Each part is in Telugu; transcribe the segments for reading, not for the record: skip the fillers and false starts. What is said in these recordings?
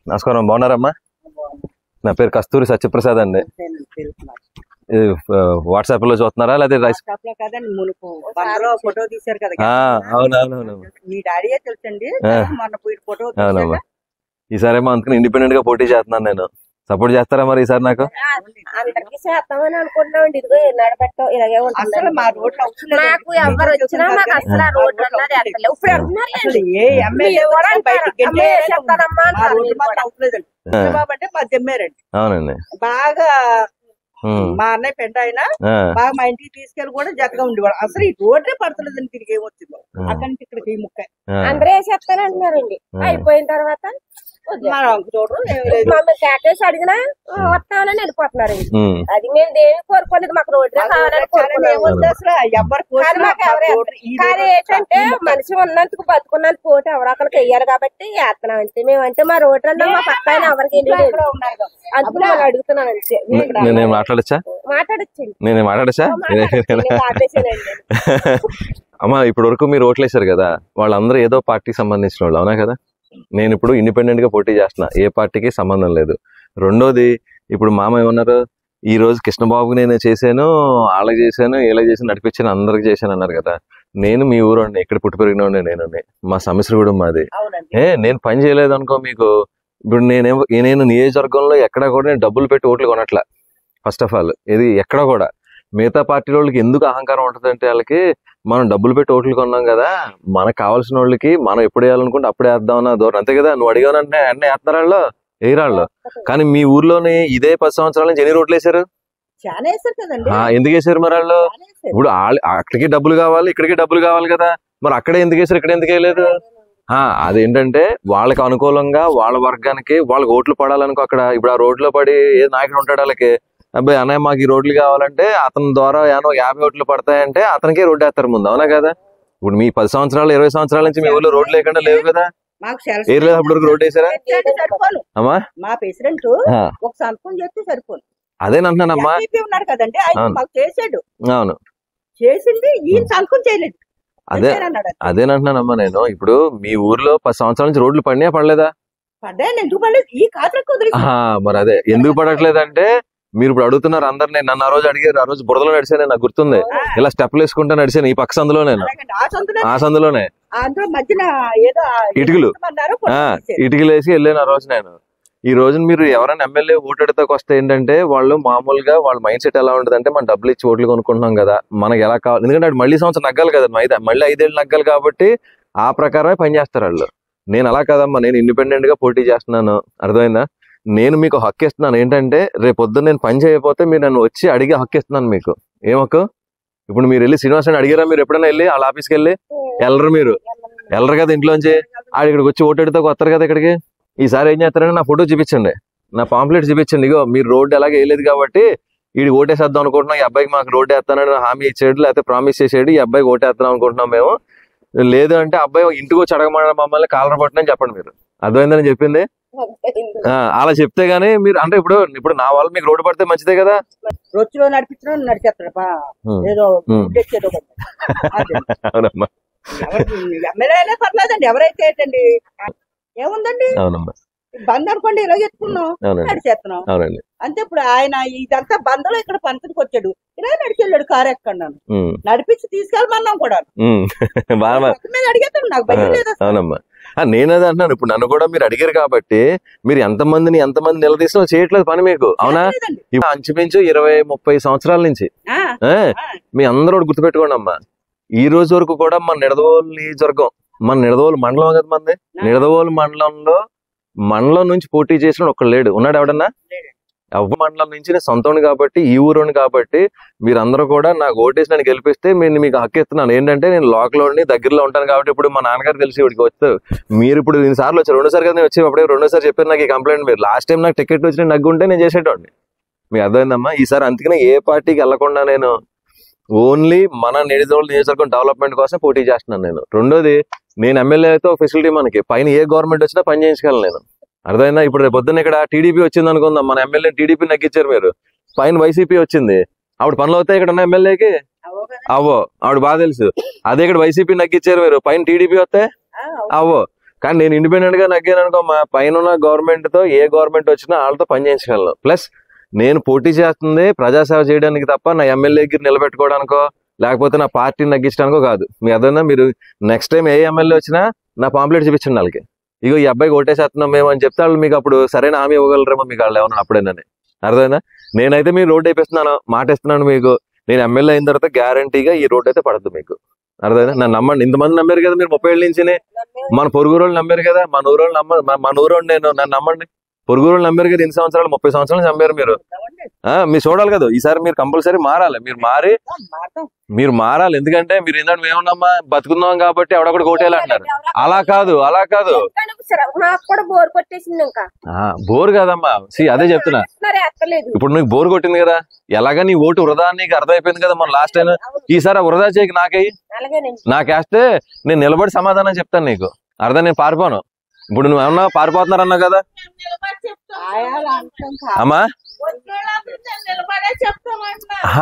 నమస్కారం, బాగున్నారమ్మా? నా పేరు కస్తూరి సత్యప్రసాద్ అండి. వాట్సాప్ లో చూస్తున్నారా లేదా? ఫోటో తీశారు కదా. అవునవునవును, మీ డాడీ తెలుసండి. అవునమ్మా. ఈసారేమో అందుకని ఇండిపెండెంట్ గా పోటీ చేస్తున్నాను నేను. సపోర్ట్ చేస్తారా మరి ఈసారి నాకు? అందరికి చేస్తామని అనుకుంటున్నామండి. ఇదిగో నడబెట్టం ఇలాగే ఉంటుంది. మా రోడ్లు మాకు ఎవరు వచ్చినా మాకు అసలు ఆ రోడ్లు అన్నది ఎక్కలేదు. ఇప్పుడు అంటున్నారు అంటే మా జమ్మారండి. అవునండి, బాగా మా అన్నయ్య పెంట ఆయన బాగా మా ఇంటికి తీసుకెళ్ళి కూడా జతగా ఉండేవాడు. అసలు ఈ రోడ్డే పడతలేదండి. తిరిగి ఏమొచ్చిందో అక్కడి నుంచి ఇక్కడికి ఈ ముక్క అందరూ వేసేస్తాను అంటున్నారండి. అయిపోయిన తర్వాత చూడరు క్యాకేసి అడిగినా వస్తామని వెళ్ళిపోతున్నారు. అది మేము దేని కోరుకోలేదు, మాకు రోడ్డు కావాలని కానీ ఏంటంటే మనిషి ఉన్నందుకు బతుకున్నందుకు పోటీ ఎవరో ఒకరికి వెయ్యాలి కాబట్టి వేస్తున్నాం అంతే. మేమంటే మా రోడ్లలో మా పక్కన ఎవరికి అందుకు నేను అడుగుతున్నాను అంతే. నేనేం మాట్లాడచ్చా? మాట్లాడచ్చండి. నేనేం మాట్లాడచ్చా? అమ్మా, ఇప్పటి వరకు మీరు ఓట్లేశారు కదా, వాళ్ళందరూ ఏదో పార్టీకి సంబంధించిన వాళ్ళు, అవునా కదా? నేను ఇప్పుడు ఇండిపెండెంట్ గా పోటీ చేస్తున్నా, ఏ పార్టీకి సంబంధం లేదు. రెండోది, ఇప్పుడు మామ ఏమన్నారు, ఈ రోజు కృష్ణబాబుకి నేను చేశాను, వాళ్ళకి చేశాను, వీళ్ళకి చేశాను, నడిపించాను, అందరికి చేశాను అన్నారు కదా. నేను మీ ఊరండి, ఇక్కడ పుట్టి పెరిగిన నేను, మా సమస్యగూడెం మాది. నేను పని చేయలేదు అనుకో మీకు. ఇప్పుడు నేను నియోజకవర్గంలో ఎక్కడ కూడా నేను డబ్బులు పెట్టి ఓట్లు కొనట్లా. ఫస్ట్ ఆఫ్ ఆల్ ఇది ఎక్కడ కూడా. మిగతా పార్టీ వాళ్ళకి ఎందుకు అహంకారం ఉంటుంది అంటే, వాళ్ళకి మనం డబ్బులు పెట్టి ఓట్లు కొన్నాం కదా, మనకు కావాల్సిన వాళ్ళకి మనం ఎప్పుడు వేయాలనుకుంటే అప్పుడే వేద్దామన్న దూరం, అంతే కదా. నువ్వు అడిగానంటే అన్నీ వేస్తున్నారు వాళ్ళు, వేయరాళ్ళు. కానీ మీ ఊర్లోని ఇదే 10 సంవత్సరాల నుంచి ఎన్ని రోడ్లు వేసారు? ఎందుకు వేసారు మరి వాళ్ళు? ఇప్పుడు అక్కడికి డబ్బులు కావాలి, ఇక్కడికి డబ్బులు కావాలి కదా, మరి అక్కడే ఎందుకు వేసారు, ఇక్కడ ఎందుకు వేయలేదు? అదేంటంటే వాళ్ళకి అనుకూలంగా వాళ్ళ వర్గానికి వాళ్ళకి ఓట్లు పడాలనుకో అక్కడ. ఇప్పుడు ఆ రోడ్లో పడి ఏ నాయకుడు ఉంటాడు వాళ్ళకి, అబ్బాయి అన్నయ్య మాకు ఈ రోడ్లు కావాలంటే అతని ద్వారా 50 ఓట్లు పడతాయంటే అతనికే రోడ్డు వేస్తారు ముందు, అవునా కదా? ఇప్పుడు మీ 10 సంవత్సరాలు 20 సంవత్సరాల నుంచి మీ ఊళ్ళో రోడ్లు లేకుండా లేవు కదా? ఏ లేదు అప్పుడు రోడ్డు వేసారా అమ్మా? మా ప్రెసిడెంట్ ఒక సంతకం చేస్తే సరిపోను. అదేనంటున్నానమ్మా, ఉన్నాడు కదండి ఆయన మాకు చేసాడు. అవును, చేసింది ఈయన సంతకం చేయలేదు. అదేనంటున్నానమ్మా నేను. ఇప్పుడు మీ ఊర్లో 10 సంవత్సరాల నుంచి రోడ్లు పడినా పడలేదా? పడ్డాను. ఎందుకు పడలేదు? ఈ ఖాతా మరి అదే ఎందుకు పడట్లేదంటే, మీరు ఇప్పుడు అడుగుతున్నారు అందరినీ. నన్ను ఆ రోజు అడిగారు, ఆ రోజు బురదలో నడిచాను, నాకు గుర్తుంది. ఇలా స్టెప్లు వేసుకుంటా నడిచాను ఈ పక్క సందులో, నేను ఆ సందులోనే ఇటుకలు వేసి వెళ్ళాను ఆ రోజు నేను. ఈ రోజు మీరు ఎవరైనా ఎమ్మెల్యే ఓటు అడితేకి వస్తే ఏంటంటే, వాళ్ళు మామూలుగా వాళ్ళ మైండ్ సెట్ ఎలా ఉంటుంది అంటే, మనం డబ్బులు ఇచ్చి ఓట్లు కొనుక్కుంటున్నాం కదా, మనకి ఎలా కావాలి, ఎందుకంటే అది మళ్ళీ సంవత్సరం నగ్గాలి కదా, మళ్ళీ 5 ఏళ్ళు నగ్గాలి కాబట్టి ఆ ప్రకారమే పనిచేస్తారు వాళ్ళు. నేను అలా కదమ్మా, నేను ఇండిపెండెంట్ గా పోటీ చేస్తున్నాను, అర్థమైందా? నేను మీకు హక్కు ఇస్తున్నాను. ఏంటంటే రేపు పొద్దున్న నేను పని చేయకపోతే మీరు నన్ను వచ్చి అడిగే హక్కు ఇస్తున్నాను మీకు. ఏం హక్కు? ఇప్పుడు మీరు వెళ్ళి శ్రీనివాసరావు అడిగారా? మీరు ఎప్పుడైనా వెళ్ళి వాళ్ళ ఆఫీస్కి వెళ్ళి వెళ్ళరు? మీరు వెళ్ళరు కదా ఇంట్లోంచి. ఇక్కడికి వచ్చి ఓటు అడితే వస్తారు కదా ఇక్కడికి. ఈసారి ఏం చేస్తారంటే నా ఫోటో చూపించండి, నా పాంప్లెట్ చూపించండి. ఇగో మీరు రోడ్డు ఎలాగే వేయలేదు కాబట్టి వీడికి ఓటేసేద్దాం అనుకుంటున్నాం, ఈ అబ్బాయికి మాకు రోడ్డు వేస్తానని హామీ ఇచ్చాడు, లేకపోతే ప్రామిస్ చేసాడు, ఈ అబ్బాయికి ఓటేస్తాం అనుకుంటున్నాం మేము. లేదు అంటే అబ్బాయి ఇంటికి వచ్చి అడగమని మమ్మల్ని కాలర్ పట్టనని చెప్పండి మీరు. అర్థమైందని చెప్పింది. అలా చెప్తే గానీ మీరు అంటే ఇప్పుడు నా వాళ్ళు మీకు రోడ్డు పడితే మంచిదే కదా. రొచ్చులో నడిపించడం నడిచేస్తాడు ఏదో అవునమ్మా, ఎమ్మెల్యేనే పర్లేదండి, ఎవరైతే ఏంటండి ఏముందండి. అవునమ్మా, బంద్ అనుకోండి ఇలా చెప్పుకున్నాం, నడిచేస్తున్నాం అంతే. ఇప్పుడు ఆయన ఇదంతా బందలో ఇక్కడ పంతునికి వచ్చాడు, ఇలా నడిచెళ్ళాడు, కారు ఎక్కన్నాను నడిపించి తీసుకెళ్ళమన్నాం కూడా. అడిగేస్తాడు, నాకు భయం లేదు. అవునమ్మా, నేనదే అంటున్నాను. ఇప్పుడు నన్ను కూడా మీరు అడిగారు కాబట్టి మీరు ఎంతమంది నిలదీసినా చేయట్లేదు పని మీకు, అవునా? అంచుమించు 20-30 సంవత్సరాల నుంచి మీ అందరూ గుర్తుపెట్టుకోండి అమ్మా. ఈ రోజు వరకు కూడా మన నిడదవోలు నియోజకవర్గం, మన నిడదవోలు మండలం కదా మంది, నిడదవోలు మండలం నుంచి పోటీ చేసిన ఒక్కడు లేడు. ఉన్నాడు ఎవడన్నా? మండలం నుంచి నేను సొంతం కాబట్టి, ఈ ఊరోని కాబట్టి మీరందరూ కూడా నాకు ఓటేసి నన్ను గెలిపిస్తే నేను మీకు హక్కు ఇస్తున్నాను. ఏంటంటే నేను లోకల్ దగ్గరలో ఉంటాను కాబట్టి. ఇప్పుడు మా నాన్నగారు తెలిసి ఇక్కడికి వస్తే మీరు ఇప్పుడు 2 సార్లు వచ్చారు, 2 సార్లు కదా నేను వచ్చి అప్పుడే 2వ సారి చెప్పారు నాకు ఈ కంప్లైంట్. మీరు లాస్ట్ టైం నాకు టికెట్ వచ్చి నగ్గుంటే నేను చేసేటోండి. మీకు అర్థమైందమ్మా? ఈసారి అందుకనే ఏ పార్టీకి వెళ్లకుండా నేను ఓన్లీ మన నియోజకవర్గం డెవలప్మెంట్ కోసం పోటీ చేస్తున్నాను నేను. రెండోది, నేను ఎమ్మెల్యే అయితే ఫెసిలిటీ మనకి పైన ఏ గవర్నమెంట్ వచ్చినా పని చేయించగలను నేను. అర్థమైందా? ఇప్పుడు రేపు పొద్దున్న ఇక్కడ టీడీపీ వచ్చింది అనుకుందాం, మన ఎమ్మెల్యే టీడీపీ నగ్గించారు మీరు, పైన వైసీపీ వచ్చింది, ఆవిడ పనులు అవుతాయి ఇక్కడ ఉన్న ఎమ్మెల్యేకి? అవ్వో, ఆవిడ బాగా తెలుసు. అదే ఇక్కడ వైసీపీ నగ్గించారు మీరు, పైన టీడీపీ వస్తే అవ్వో. కానీ నేను ఇండిపెండెంట్ గా నగ్గాను అనుకో, మా పైన గవర్నమెంట్ తో ఏ గవర్నమెంట్ వచ్చినా వాళ్ళతో పని చేయించగలను. ప్లస్ నేను పోటీ చేస్తుంది ప్రజాసేవ చేయడానికి తప్ప నా ఎమ్మెల్యేకి నిలబెట్టుకోవడానికో లేకపోతే నా పార్టీని తగ్గించడానికో కాదు. మీ అదన్నా మీరు నెక్స్ట్ టైం ఏ ఎమ్మెల్యే వచ్చినా నా పాంప్లెట్ చూపించండి వాళ్ళకి, ఇగో ఈ అబ్బాయికి ఓటేసేస్తున్నాం మేము అని చెప్తే వాళ్ళు మీకు అప్పుడు సరైన హామీ ఇవ్వగలరేమో మీకు వాళ్ళు ఏమన్నా అప్పుడేనని. అర్థమైనా? నేనైతే మీరు రోడ్డు వేపిస్తున్నాను, మాట ఇస్తున్నాను మీకు. నేను ఎమ్మెల్యే అయిన తర్వాత గ్యారంటీగా ఈ రోడ్డు అయితే పడద్దు మీకు. అర్థమైనా? నన్ను నమ్మండి. ఇంతమంది నమ్మారు కదా మీరు 30 ఏళ్ళ నుంచి, మన పొరుగు వాళ్ళు నమ్మారు కదా, మన ఊరోళ్ళు నేను నన్ను నమ్మండి. పొరుగు వాళ్ళు నమ్మారు కదా, 8 సంవత్సరాలు 30 సంవత్సరాలు నమ్మారు మీరు. మీరు చూడాలి కదా, ఈసారి మీరు కంపల్సరీ మారాలి. మీరు మారాలి. ఎందుకంటే మీరు ఏంటంటే మేమున్నామా బతుకుందాం కాబట్టి ఎవడొకటి కోటేయాలంటున్నారు. అలా కాదు బోర్ కాదమ్మా. అదే చెప్తున్నా, ఇప్పుడు నీకు బోర్ కొట్టింది కదా, ఎలాగా నీ ఓటు వృధా నీకు అర్థమైపోయింది కదా మన లాస్ట్ టైం. ఈసారి వృధా చేయకి నాకయ్యి, నాకేస్తే నేను నిలబడి సమాధానం చెప్తాను నీకు. అర్థం? నేను పారిపోను. ఇప్పుడు నువ్వు ఏమన్నా పారిపోతున్నారన్నావు కదా అమ్మా.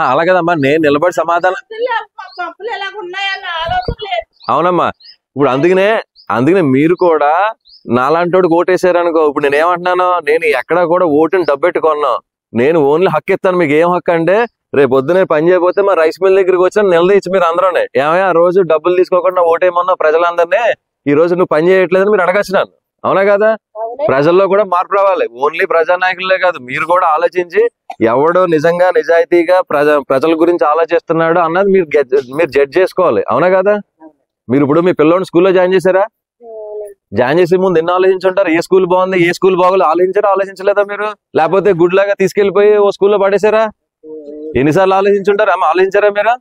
అలా కదమ్మా, నేను నిలబడి సమాధానం. అవునమ్మా. ఇప్పుడు అందుకనే మీరు కూడా నాలాంటి ఓటేసారనుకో, ఇప్పుడు నేను ఏమంటున్నాను, నేను ఎక్కడ కూడా ఓటుని డబ్బెట్టుకున్నాను. నేను ఓన్లీ హక్కు ఇస్తాను. మీకు ఏం హక్కు అంటే, రేపు పొద్దునే పని చేయకపోతే మా రైస్ మిల్ దగ్గరికి వచ్చిన నిలదీచ్చి మీరు అందరూనే ఏమయ్యా ఆ రోజు డబ్బులు తీసుకోకుండా ఓటేయమన్నా ప్రజలందరినీ, ఈ రోజు నువ్వు పని చేయట్లేదని మీరు అడగచ్చినాను. అవునా కదా? ప్రజల్లో కూడా మార్పు రావాలి. ఓన్లీ ప్రజానాయకులే కాదు, మీరు కూడా ఆలోచించి ఎవడో నిజంగా నిజాయితీగా ప్రజల గురించి ఆలోచిస్తున్నాడు అన్నది మీరు జడ్జ్ చేసుకోవాలి. అవునా కదా? మీరు ఇప్పుడు మీ పిల్లోని స్కూల్లో జాయిన్ చేశారా? జాయిన్ చేసే ముందు ఎన్ని ఆలోచించుంటారు? ఏ స్కూల్ బాగుంది, ఏ స్కూల్ బాగోలేదు ఆలోచించలేదా మీరు? లేకపోతే గుడ్లాగా తీసుకెళ్లిపోయి ఓ స్కూల్లో పడేసారా? ఎన్నిసార్లు ఆలోచించుంటారు? ఆలోచించారా మీరు?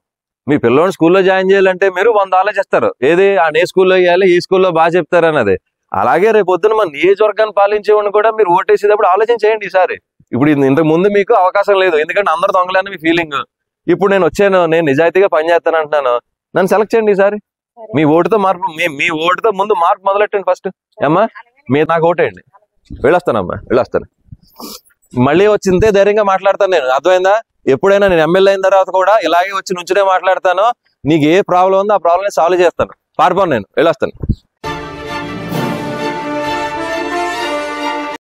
మీ పిల్లోని స్కూల్లో జాయిన్ చేయాలంటే మీరు 100 ఆలోచిస్తారు. ఏది ఏ స్కూల్లో వేయాలి, ఏ స్కూల్లో బాగా చెప్తారు అన్నది. అలాగే రేపు పొద్దున మన నియోజకవర్గాన్ని పాలించేవాడిని కూడా మీరు ఓటేసేటప్పుడు ఆలోచించేయండి ఈసారి. ఇప్పుడు ఇంతకు ముందు మీకు అవకాశం లేదు, ఎందుకంటే అందరు దొంగలని మీ ఫీలింగ్. ఇప్పుడు నేను వచ్చాను, నేను నిజాయితీగా పనిచేస్తాను అంటున్నాను, నన్ను సెలెక్ట్ చేయండి ఈసారి. మీ ఓటుతో మార్పు, మీ ఓటుతో ముందు మార్పు మొదలెట్టండి ఫస్ట్. అమ్మా మీరు నాకు ఓటేయండి. వెళ్ళొస్తానమ్మా, వెళ్ళొస్తాను. మళ్ళీ వచ్చిందే ధైర్యంగా మాట్లాడతాను నేను. అర్థమైందా? ఎప్పుడైనా నేను ఎమ్మెల్యే అయిన తర్వాత కూడా ఇలాగే వచ్చి నుంచునే మాట్లాడతాను. నీకు ఏ ప్రాబ్లం ఉందో ఆ ప్రాబ్లం సాల్వ్ చేస్తాను. పారిపోను నేను. వెళ్ళొస్తాను.